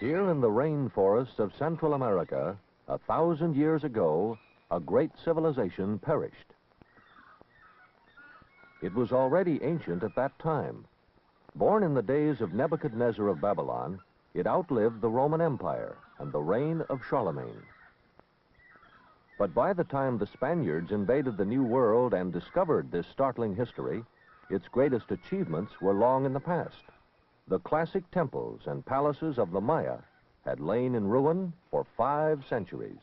Here in the rainforests of Central America, 1,000 years ago, a great civilization perished. It was already ancient at that time. Born in the days of Nebuchadnezzar of Babylon, it outlived the Roman Empire and the reign of Charlemagne. But by the time the Spaniards invaded the New World and discovered this startling history, its greatest achievements were long in the past. The classic temples and palaces of the Maya had lain in ruin for 5 centuries.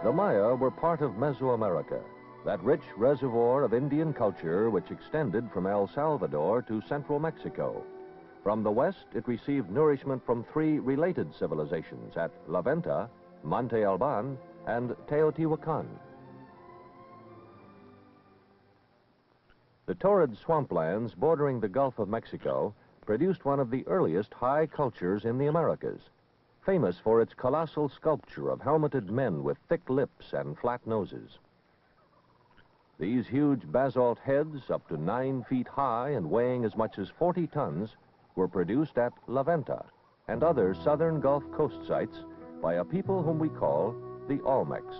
The Maya were part of Mesoamerica, that rich reservoir of Indian culture which extended from El Salvador to central Mexico. From the west, it received nourishment from 3 related civilizations at La Venta, Monte Alban, and Teotihuacan. The torrid swamplands bordering the Gulf of Mexico produced one of the earliest high cultures in the Americas, famous for its colossal sculpture of helmeted men with thick lips and flat noses. These huge basalt heads, up to 9 feet high and weighing as much as 40 tons, were produced at La Venta and other southern Gulf Coast sites by a people whom we call the Olmecs.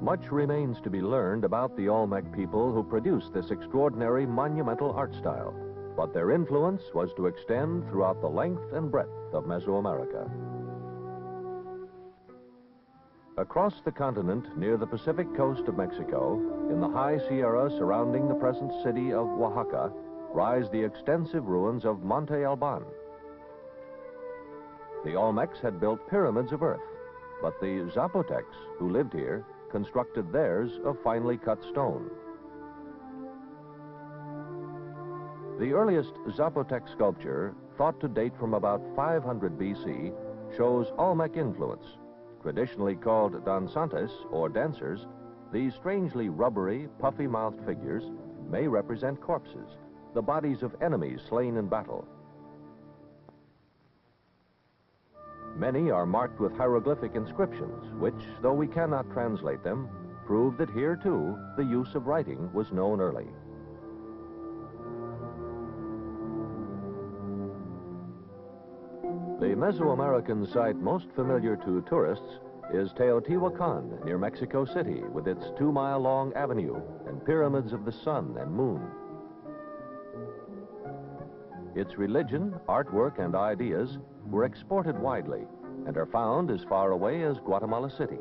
Much remains to be learned about the Olmec people who produced this extraordinary monumental art style, but their influence was to extend throughout the length and breadth of Mesoamerica. Across the continent, near the Pacific coast of Mexico, in the high Sierra surrounding the present city of Oaxaca, rise the extensive ruins of Monte Alban. The Olmecs had built pyramids of earth, but the Zapotecs, who lived here, constructed theirs of finely cut stone. The earliest Zapotec sculpture, thought to date from about 500 BC, shows Olmec influence. Traditionally called danzantes, or dancers, these strangely rubbery, puffy-mouthed figures may represent corpses, the bodies of enemies slain in battle. Many are marked with hieroglyphic inscriptions, which, though we cannot translate them, prove that here, too, the use of writing was known early. The Mesoamerican site most familiar to tourists is Teotihuacan near Mexico City, with its 2-mile-long avenue and pyramids of the sun and moon. Its religion, artwork, and ideas were exported widely and are found as far away as Guatemala City.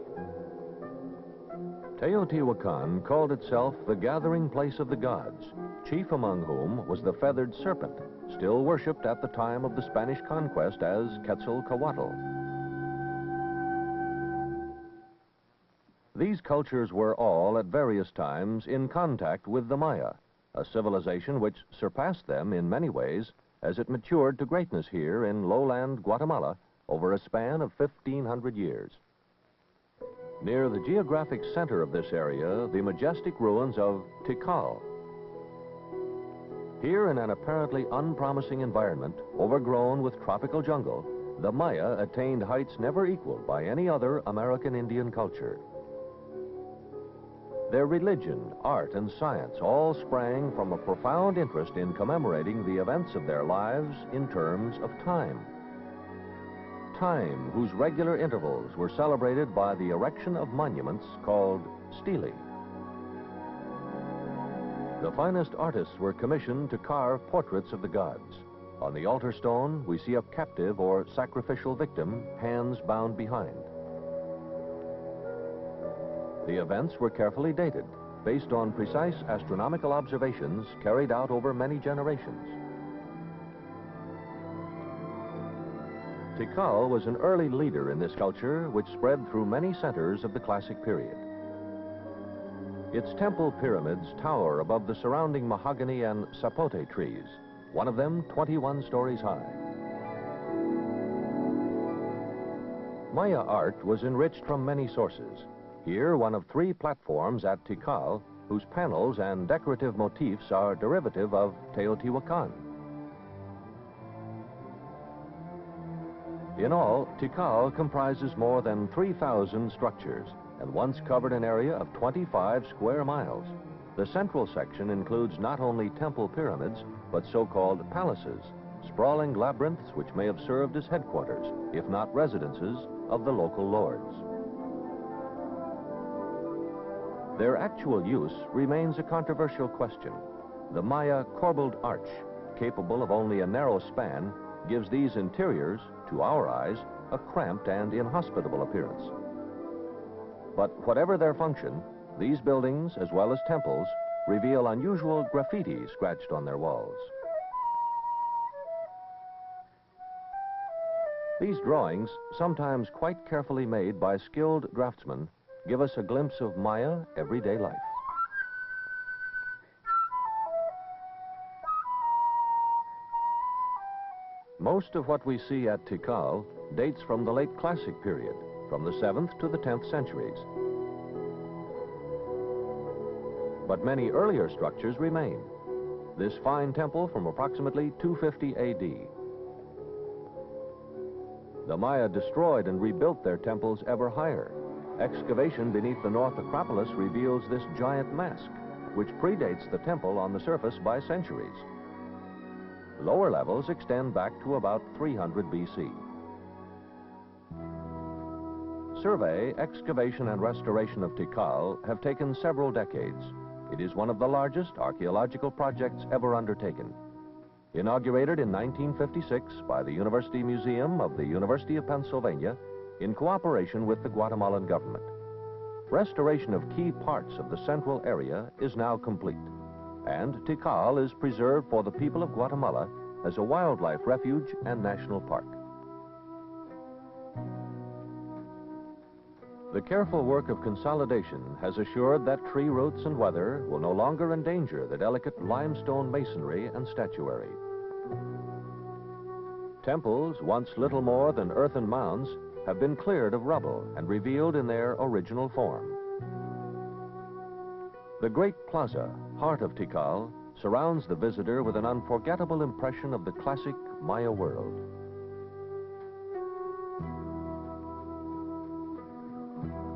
Teotihuacan called itself the gathering place of the gods, chief among whom was the feathered serpent, still worshipped at the time of the Spanish conquest as Quetzalcoatl. These cultures were all, at various times, in contact with the Maya, a civilization which surpassed them in many ways as it matured to greatness here in lowland Guatemala over a span of 1,500 years. Near the geographic center of this area, the majestic ruins of Tikal. Here, in an apparently unpromising environment, overgrown with tropical jungle, the Maya attained heights never equaled by any other American Indian culture. Their religion, art, and science all sprang from a profound interest in commemorating the events of their lives in terms of time. Time, whose regular intervals were celebrated by the erection of monuments called stelae. The finest artists were commissioned to carve portraits of the gods. On the altar stone, we see a captive or sacrificial victim, hands bound behind. The events were carefully dated, based on precise astronomical observations carried out over many generations. Tikal was an early leader in this culture, which spread through many centers of the classic period. Its temple pyramids tower above the surrounding mahogany and sapote trees, one of them 21 stories high. Maya art was enriched from many sources. Here, one of 3 platforms at Tikal, whose panels and decorative motifs are derivative of Teotihuacan. In all, Tikal comprises more than 3,000 structures and once covered an area of 25 square miles. The central section includes not only temple pyramids, but so-called palaces, sprawling labyrinths which may have served as headquarters, if not residences, of the local lords. Their actual use remains a controversial question. The Maya corbelled arch, capable of only a narrow span, gives these interiors, to our eyes, a cramped and inhospitable appearance. But whatever their function, these buildings, as well as temples, reveal unusual graffiti scratched on their walls. These drawings, sometimes quite carefully made by skilled draftsmen, give us a glimpse of Maya everyday life. Most of what we see at Tikal dates from the late Classic period, from the 7th to the 10th centuries. But many earlier structures remain. This fine temple from approximately 250 AD. The Maya destroyed and rebuilt their temples ever higher. Excavation beneath the North Acropolis reveals this giant mask, which predates the temple on the surface by centuries. Lower levels extend back to about 300 BC. Survey, excavation, and restoration of Tikal have taken several decades. It is one of the largest archaeological projects ever undertaken. Inaugurated in 1956 by the University Museum of the University of Pennsylvania in cooperation with the Guatemalan government. Restoration of key parts of the central area is now complete, and Tikal is preserved for the people of Guatemala as a wildlife refuge and national park. The careful work of consolidation has assured that tree roots and weather will no longer endanger the delicate limestone masonry and statuary. Temples, once little more than earthen mounds, have been cleared of rubble and revealed in their original form. The Great Plaza, heart of Tikal, surrounds the visitor with an unforgettable impression of the classic Maya world.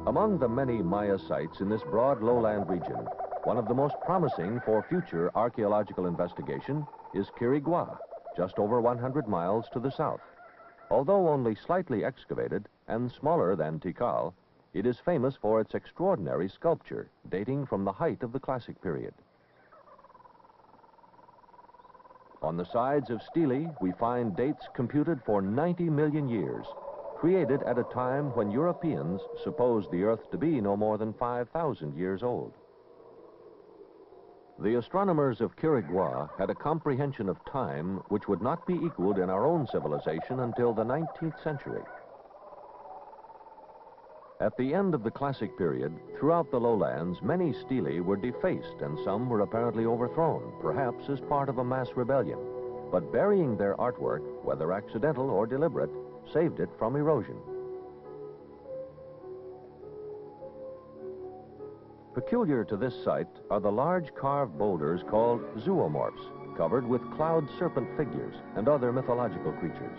Among the many Maya sites in this broad lowland region, one of the most promising for future archaeological investigation is Quirigua, just over 100 miles to the south. Although only slightly excavated and smaller than Tikal, it is famous for its extraordinary sculpture dating from the height of the Classic period. On the sides of stelae, we find dates computed for 90 million years, created at a time when Europeans supposed the Earth to be no more than 5,000 years old. The astronomers of Quirigua had a comprehension of time which would not be equaled in our own civilization until the 19th century. At the end of the Classic period, throughout the lowlands, many stelae were defaced and some were apparently overthrown, perhaps as part of a mass rebellion. But burying their artwork, whether accidental or deliberate, saved it from erosion. Peculiar to this site are the large carved boulders called zoomorphs, covered with cloud serpent figures and other mythological creatures.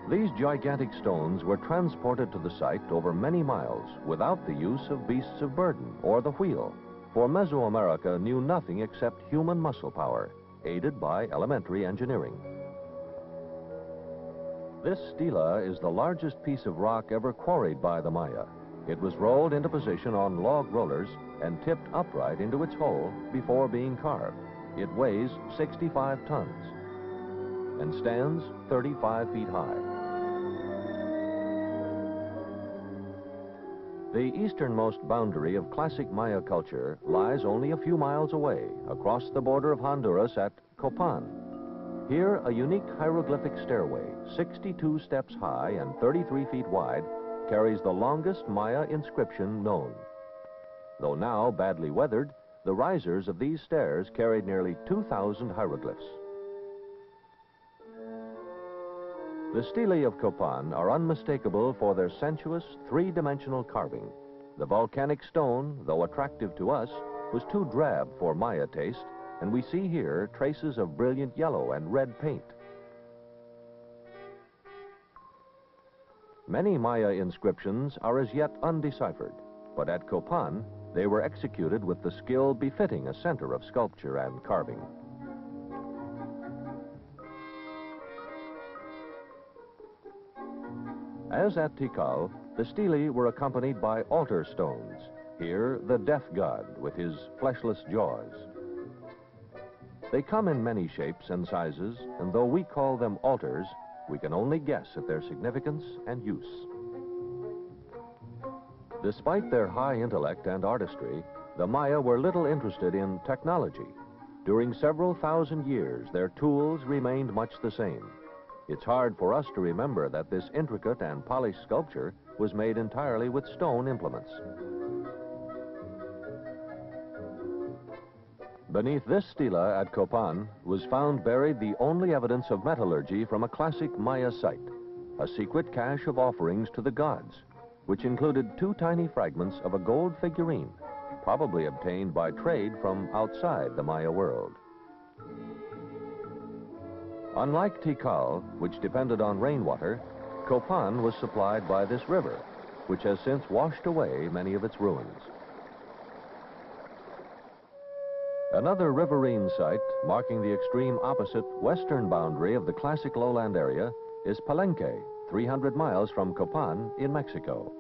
These gigantic stones were transported to the site over many miles without the use of beasts of burden or the wheel, for Mesoamerica knew nothing except human muscle power, aided by elementary engineering. This stela is the largest piece of rock ever quarried by the Maya. It was rolled into position on log rollers and tipped upright into its hole before being carved. It weighs 65 tons and stands 35 feet high. The easternmost boundary of classic Maya culture lies only a few miles away, across the border of Honduras at Copan. Here, a unique hieroglyphic stairway, 62 steps high and 33 feet wide, carries the longest Maya inscription known. Though now badly weathered, the risers of these stairs carried nearly 2,000 hieroglyphs. The stelae of Copan are unmistakable for their sensuous, three-dimensional carving. The volcanic stone, though attractive to us, was too drab for Maya taste, and we see here traces of brilliant yellow and red paint. Many Maya inscriptions are as yet undeciphered, but at Copan, they were executed with the skill befitting a center of sculpture and carving. As at Tikal, the stelae were accompanied by altar stones. Here, the death god with his fleshless jaws. They come in many shapes and sizes, and though we call them altars, we can only guess at their significance and use. Despite their high intellect and artistry, the Maya were little interested in technology. During several thousand years, their tools remained much the same. It's hard for us to remember that this intricate and polished sculpture was made entirely with stone implements. Beneath this stela at Copan was found buried the only evidence of metallurgy from a classic Maya site, a secret cache of offerings to the gods, which included two tiny fragments of a gold figurine, probably obtained by trade from outside the Maya world. Unlike Tikal, which depended on rainwater, Copan was supplied by this river, which has since washed away many of its ruins. Another riverine site, marking the extreme opposite western boundary of the classic lowland area, is Palenque, 300 miles from Copan in Mexico.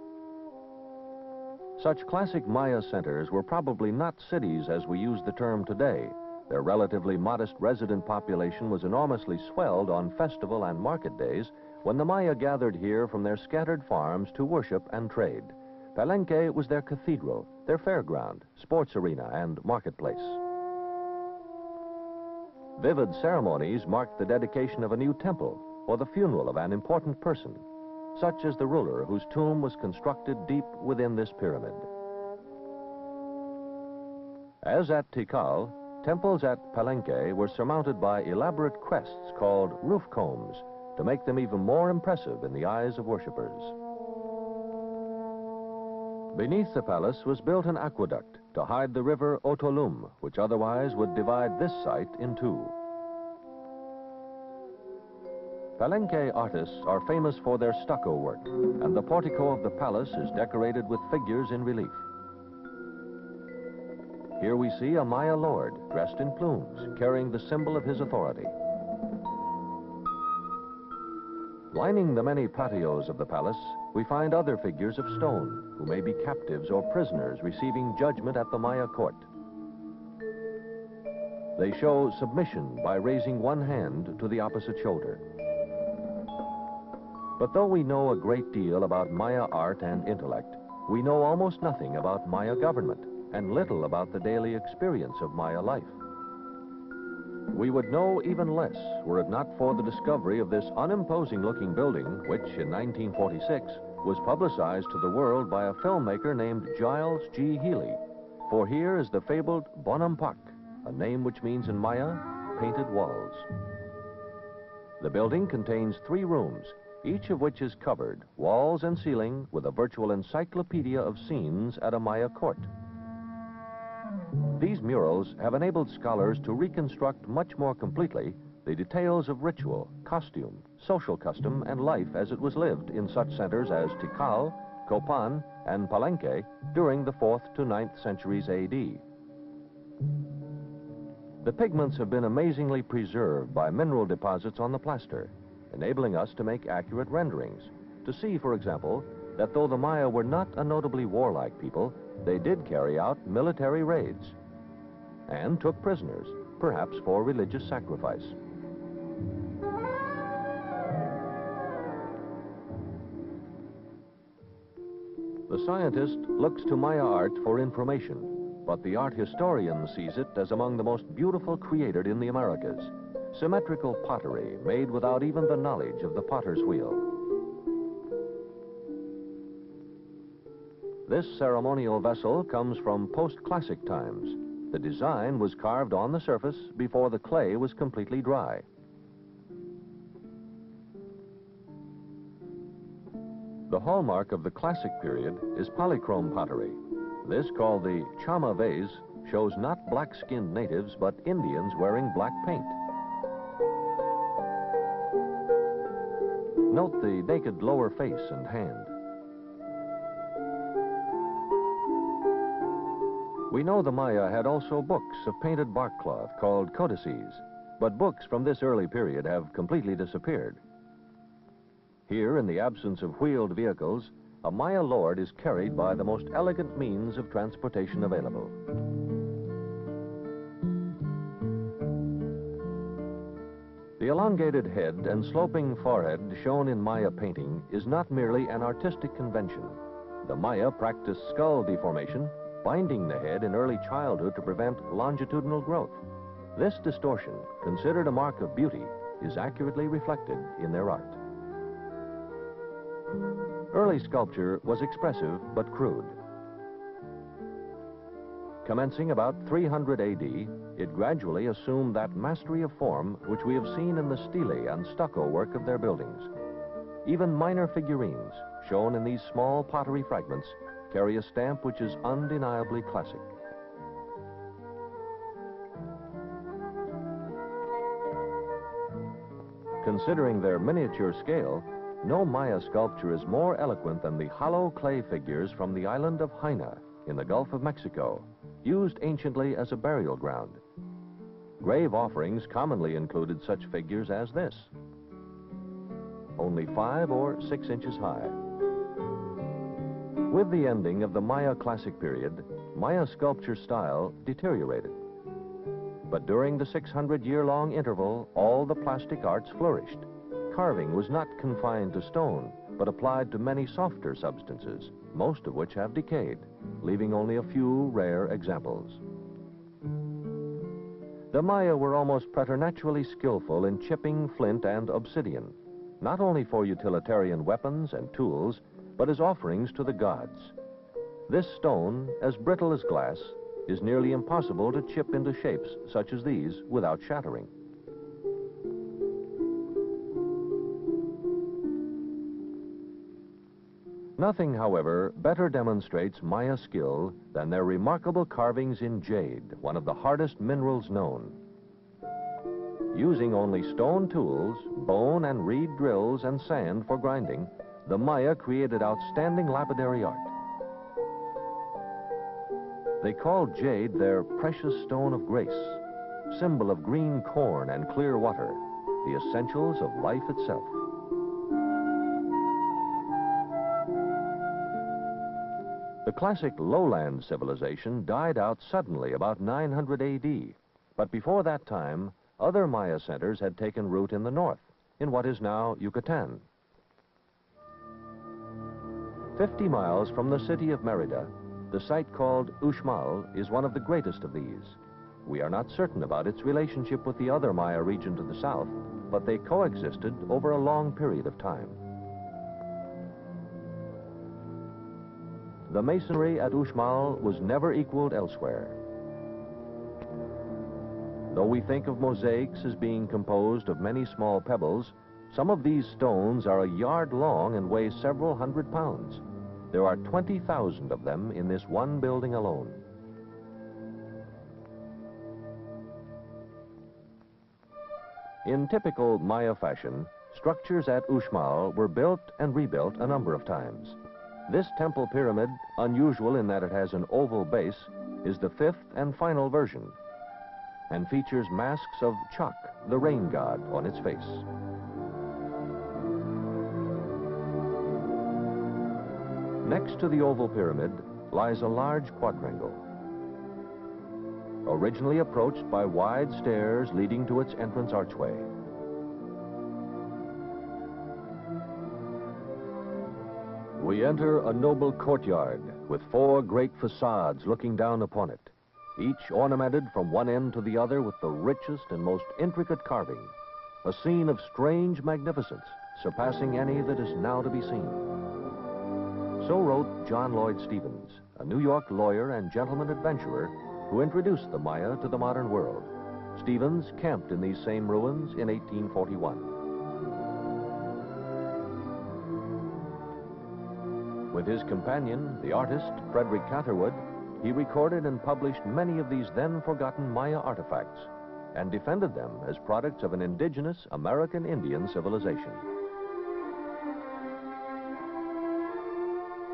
Such classic Maya centers were probably not cities as we use the term today. Their relatively modest resident population was enormously swelled on festival and market days when the Maya gathered here from their scattered farms to worship and trade. Palenque was their cathedral, their fairground, sports arena, and marketplace. Vivid ceremonies marked the dedication of a new temple or the funeral of an important person, such as the ruler whose tomb was constructed deep within this pyramid. As at Tikal, temples at Palenque were surmounted by elaborate crests called roof combs to make them even more impressive in the eyes of worshippers. Beneath the palace was built an aqueduct to hide the river Otolum, which otherwise would divide this site in two. Palenque artists are famous for their stucco work, and the portico of the palace is decorated with figures in relief. Here we see a Maya lord dressed in plumes, carrying the symbol of his authority. Lining the many patios of the palace, we find other figures of stone, who may be captives or prisoners receiving judgment at the Maya court. They show submission by raising one hand to the opposite shoulder. But though we know a great deal about Maya art and intellect, we know almost nothing about Maya government and little about the daily experience of Maya life. We would know even less were it not for the discovery of this unimposing-looking building, which in 1946 was publicized to the world by a filmmaker named Giles G. Healy. For here is the fabled Bonampak, a name which means in Maya, painted walls. The building contains 3 rooms, each of which is covered, walls and ceiling, with a virtual encyclopedia of scenes at a Maya court. These murals have enabled scholars to reconstruct much more completely the details of ritual, costume, social custom, and life as it was lived in such centers as Tikal, Copan, and Palenque during the 4th to 9th centuries AD. The pigments have been amazingly preserved by mineral deposits on the plaster, enabling us to make accurate renderings, to see, for example, that though the Maya were not a notably warlike people, they did carry out military raids and took prisoners, perhaps for religious sacrifice. The scientist looks to Maya art for information, but the art historian sees it as among the most beautiful created in the Americas. Symmetrical pottery made without even the knowledge of the potter's wheel. This ceremonial vessel comes from post-classic times. The design was carved on the surface before the clay was completely dry. The hallmark of the classic period is polychrome pottery. This, called the chama vase, shows not black-skinned natives, but Indians wearing black paint. Note the naked lower face and hand. We know the Maya had also books of painted bark cloth called codices, but books from this early period have completely disappeared. Here, in the absence of wheeled vehicles, a Maya lord is carried by the most elegant means of transportation available. The elongated head and sloping forehead shown in Maya painting is not merely an artistic convention. The Maya practiced skull deformation, binding the head in early childhood to prevent longitudinal growth. This distortion, considered a mark of beauty, is accurately reflected in their art. Early sculpture was expressive but crude. Commencing about 300 AD, it gradually assumed that mastery of form which we have seen in the stele and stucco work of their buildings. Even minor figurines, shown in these small pottery fragments, carry a stamp which is undeniably classic. Considering their miniature scale, no Maya sculpture is more eloquent than the hollow clay figures from the island of Haina in the Gulf of Mexico, used anciently as a burial ground. Grave offerings commonly included such figures as this, only 5 or 6 inches high. With the ending of the Maya classic period, Maya sculpture style deteriorated. But during the 600-year-long interval, all the plastic arts flourished. Carving was not confined to stone, but applied to many softer substances, most of which have decayed, leaving only a few rare examples. The Maya were almost preternaturally skillful in chipping flint and obsidian, not only for utilitarian weapons and tools, but as offerings to the gods. This stone, as brittle as glass, is nearly impossible to chip into shapes such as these without shattering. Nothing, however, better demonstrates Maya skill than their remarkable carvings in jade, one of the hardest minerals known. Using only stone tools, bone and reed drills, and sand for grinding, the Maya created outstanding lapidary art. They called jade their precious stone of grace, symbol of green corn and clear water, the essentials of life itself. The classic lowland civilization died out suddenly about 900 AD, but before that time, other Maya centers had taken root in the north, in what is now Yucatan. 50 miles from the city of Merida, the site called Uxmal is one of the greatest of these. We are not certain about its relationship with the other Maya region to the south, but they coexisted over a long period of time. The masonry at Uxmal was never equaled elsewhere. Though we think of mosaics as being composed of many small pebbles, some of these stones are a yard long and weigh several hundred pounds. There are 20,000 of them in this one building alone. In typical Maya fashion, structures at Uxmal were built and rebuilt a number of times. This temple pyramid, unusual in that it has an oval base, is the 5th and final version, and features masks of Chak, the rain god, on its face. Next to the oval pyramid lies a large quadrangle, originally approached by wide stairs leading to its entrance archway. We enter a noble courtyard with 4 great facades looking down upon it, each ornamented from one end to the other with the richest and most intricate carving, a scene of strange magnificence, surpassing any that is now to be seen. So wrote John Lloyd Stephens, a New York lawyer and gentleman adventurer who introduced the Maya to the modern world. Stephens camped in these same ruins in 1841. With his companion, the artist Frederick Catherwood, he recorded and published many of these then-forgotten Maya artifacts and defended them as products of an indigenous American Indian civilization.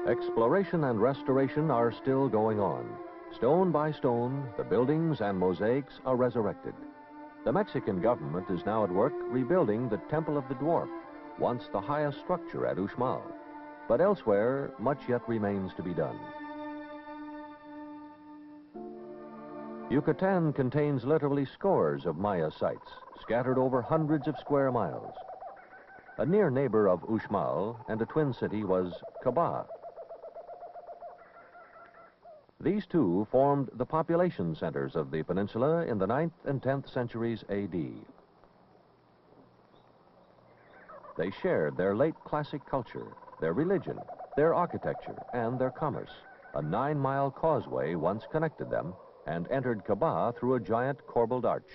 Exploration and restoration are still going on. Stone by stone, the buildings and mosaics are resurrected. The Mexican government is now at work rebuilding the Temple of the Dwarf, once the highest structure at Uxmal. But elsewhere, much yet remains to be done. Yucatan contains literally scores of Maya sites, scattered over hundreds of square miles. A near neighbor of Uxmal and a twin city was Cabá. These two formed the population centers of the peninsula in the 9th and 10th centuries A.D. They shared their late classic culture, their religion, their architecture, and their commerce. A 9-mile causeway once connected them and entered Cabá through a giant corbelled arch.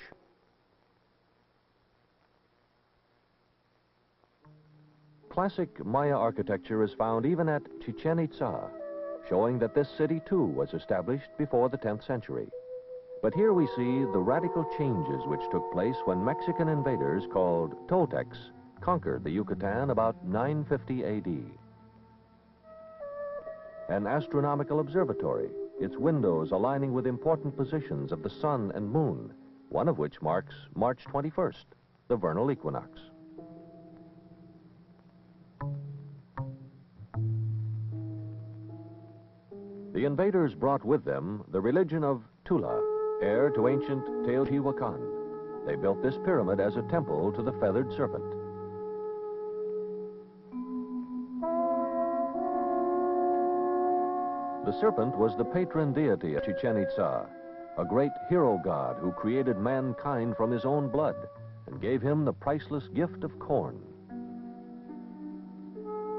Classic Maya architecture is found even at Chichen Itza, showing that this city too was established before the 10th century. But here we see the radical changes which took place when Mexican invaders called Toltecs conquered the Yucatan about 950 A.D. An astronomical observatory, its windows aligning with important positions of the sun and moon, one of which marks March 21st, the vernal equinox. The invaders brought with them the religion of Tula, heir to ancient Teotihuacan. They built this pyramid as a temple to the feathered serpent. The serpent was the patron deity of Chichen Itza, a great hero god who created mankind from his own blood and gave him the priceless gift of corn.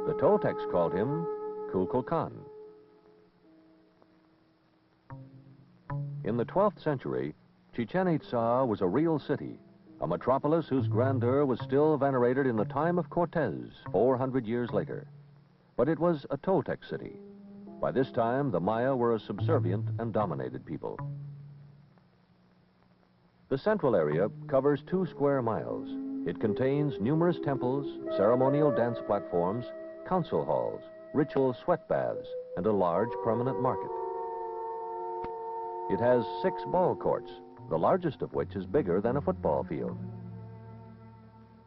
The Toltecs called him Kukulkan. In the 12th century, Chichen Itza was a real city, a metropolis whose grandeur was still venerated in the time of Cortez, 400 years later. But it was a Toltec city. By this time, the Maya were a subservient and dominated people. The central area covers 2 square miles. It contains numerous temples, ceremonial dance platforms, council halls, ritual sweat baths, and a large permanent market. It has 6 ball courts, the largest of which is bigger than a football field.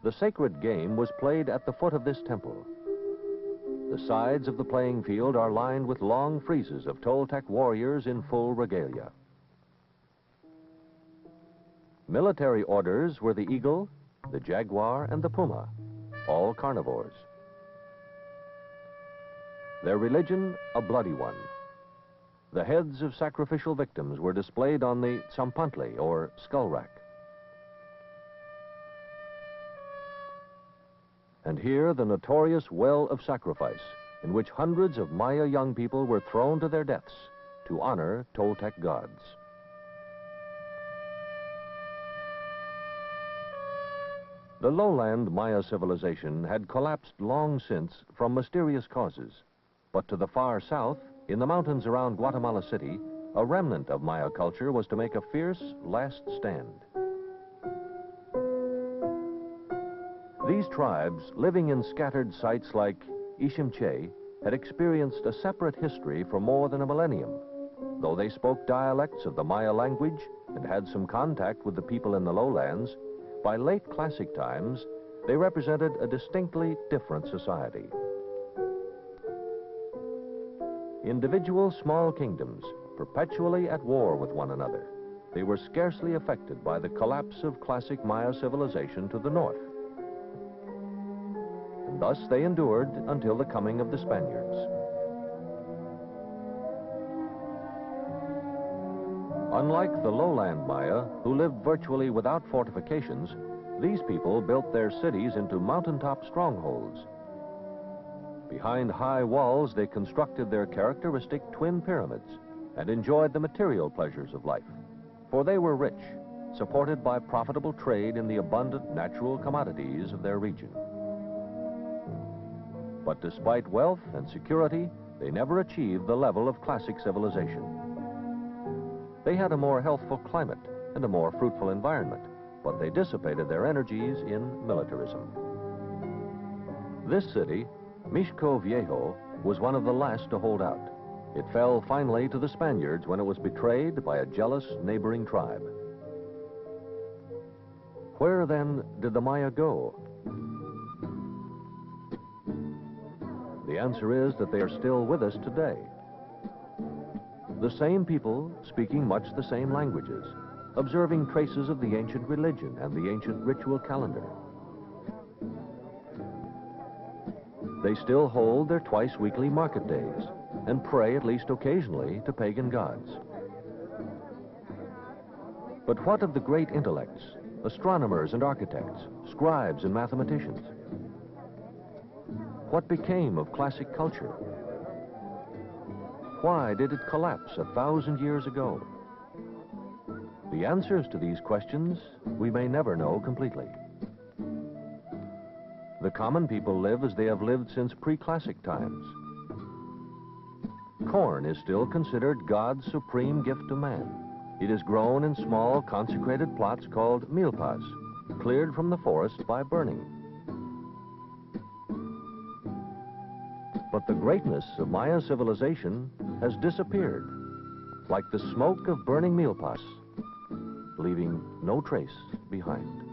The sacred game was played at the foot of this temple. The sides of the playing field are lined with long friezes of Toltec warriors in full regalia. Military orders were the eagle, the jaguar, and the puma, all carnivores. Their religion, a bloody one. The heads of sacrificial victims were displayed on the tsampantle, or skull rack. And here the notorious well of sacrifice, in which hundreds of Maya young people were thrown to their deaths to honor Toltec gods. The lowland Maya civilization had collapsed long since from mysterious causes, but to the far south, in the mountains around Guatemala City, a remnant of Maya culture was to make a fierce last stand. These tribes, living in scattered sites like Iximché, had experienced a separate history for more than a millennium. Though they spoke dialects of the Maya language and had some contact with the people in the lowlands, by late classic times, they represented a distinctly different society. Individual small kingdoms, perpetually at war with one another, they were scarcely affected by the collapse of classic Maya civilization to the north. And thus they endured until the coming of the Spaniards. Unlike the lowland Maya, who lived virtually without fortifications, these people built their cities into mountaintop strongholds. Behind high walls, they constructed their characteristic twin pyramids and enjoyed the material pleasures of life, for they were rich, supported by profitable trade in the abundant natural commodities of their region. But despite wealth and security, they never achieved the level of classic civilization. They had a more healthful climate and a more fruitful environment, but they dissipated their energies in militarism. This city, Mixco Viejo, was one of the last to hold out. It fell finally to the Spaniards when it was betrayed by a jealous neighboring tribe. Where then did the Maya go? The answer is that they are still with us today. The same people speaking much the same languages, observing traces of the ancient religion and the ancient ritual calendar. They still hold their twice-weekly market days and pray at least occasionally to pagan gods. But what of the great intellects, astronomers and architects, scribes and mathematicians? What became of classic culture? Why did it collapse 1,000 years ago? The answers to these questions we may never know completely. The common people live as they have lived since pre-classic times. Corn is still considered God's supreme gift to man. It is grown in small consecrated plots called milpas, cleared from the forest by burning. But the greatness of Maya civilization has disappeared, like the smoke of burning milpas, leaving no trace behind.